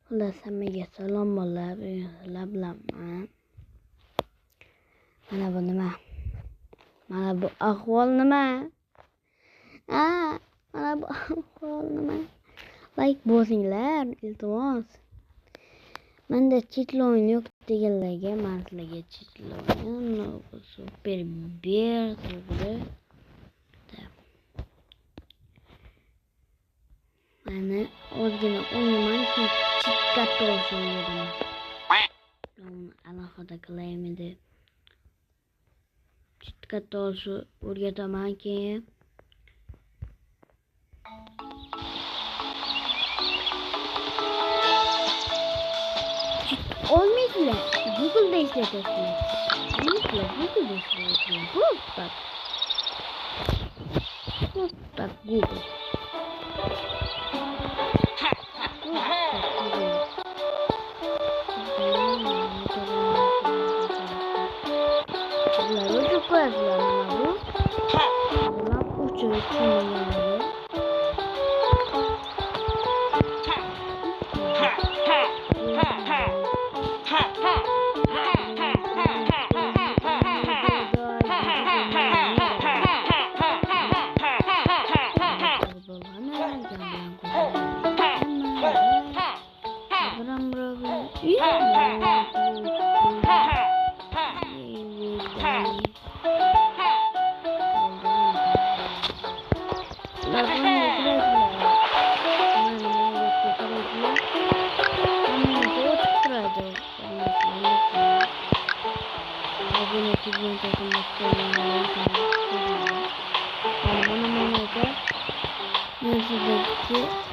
Xullas hammaga salom bolalar, sizlar bilanman. Mana bu nima? Mana bu ahvol nima? Mana bu ahvol nima? Like bosinglar, iltimos. Menda cheklovim yo'q deganlarga men sizlarga cheklovim super ber to'g'ri. Mana ozgina o'ynaman, katta olsun dedim. Uni alohida qilaymi deb. Katta olsun o'rgataman keyin. Olmaysizlar. Google'da ishlatasizlar. Olmaysizlar. Google'da ishlatasizlar. Bak Google.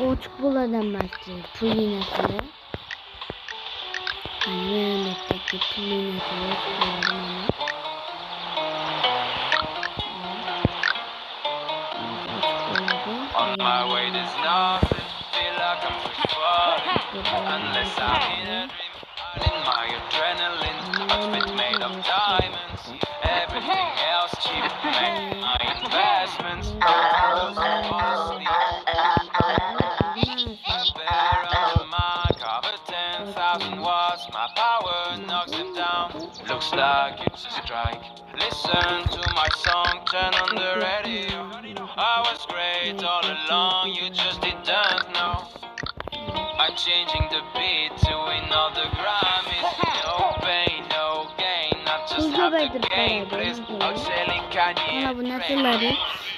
Oçuk buladan başlıyor. Pulinasını. Yanındaki pulinasını oçuk buladan ama. On my way there's nothing, feel like I'm free falling. Unless I'm in a dream, in my adrenaline. Outfit made of diamonds, everything else cheap. Make my investments, costly. Cover 10,000 watts, my power knocks them down. Looks like it's a strike. Listen to my song, turn on the radio. I was great all along, you just didn't know. I'm changing the beat to win all the Grammys. No pain, no gain, not just have the game. Please, outselling Kanye.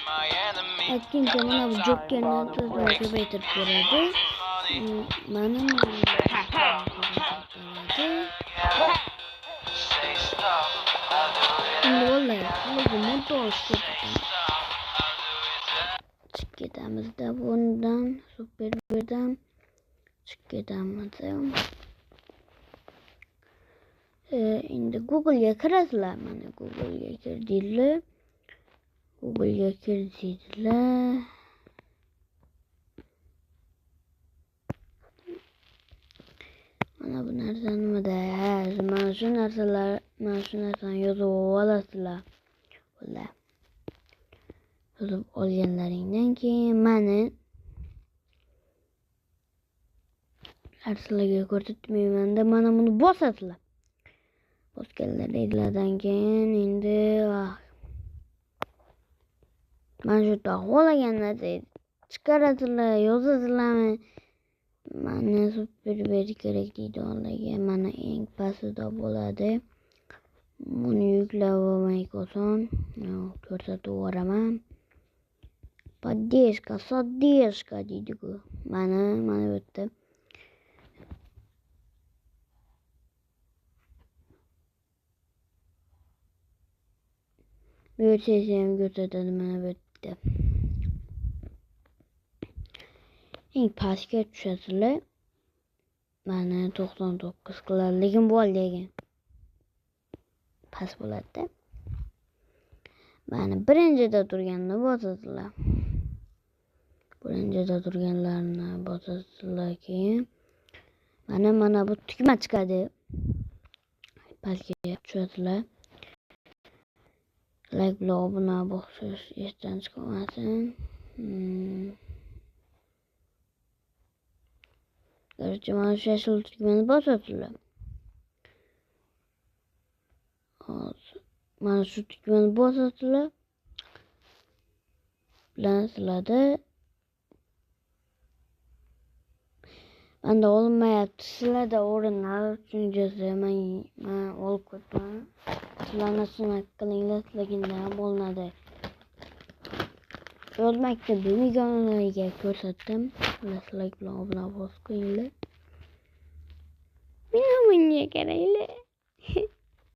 My enemy. Etkince bana bu Joker'in sözleri betir görürdü. Bana mı? Şimdi vallahi bu motor çıkıdığımız da bundan süper birden çıkıdığımız şimdi Google'ya kirasılar bana Google'ya girdiler. Google'ya girdiler. Bana bu narsanımı da mana shu narsani yozib olasizlar. Bular. Yozib olganlaringdan keyin mani sizlarga ko'rsatmayman-da, mana buni bosasizlar. Bosganlaringlardan keyin endi mana shu yerda xohlaganlarni chiqarasizlar, yozasizlarmi? Mana super ber kerak deydi onlarga. Mana eng pastida bo'ladi. Buni yuklab olmak oson. Ko'rsatib yuboraman. Поддержка deydi-ku. Mana bu yerda. Bu yerda ham ko'rsatadi mana bu yerda. Eng pastga tushasizlar. Mana 99 qiladi, lekin bu lekin past bo'ladi-da. Mana birinchida turganni bosasizlar. Birinchida turganlarni bosasizlar keyin mana bu tugma chiqadi. Pastga tushasizlar. Like bilan obuna bo'lish esdan chiqmasin. Короче, mana shu yashil tugmani bosasizlar. Hozir mana shu tugmani bosasizlar. Bilasizlarda manda olmayapti. Sizlarda o'rinlar uchun yozaman. Men olib qo'yaman. Sizlarni sinab qilinglar, sizlarga ham bo'linadi. Yo'l maktabi migonalarga ko'rsatdim. Sizlar bilan obuna bo'lib qo'yinglar. Meni bunga qaranglar.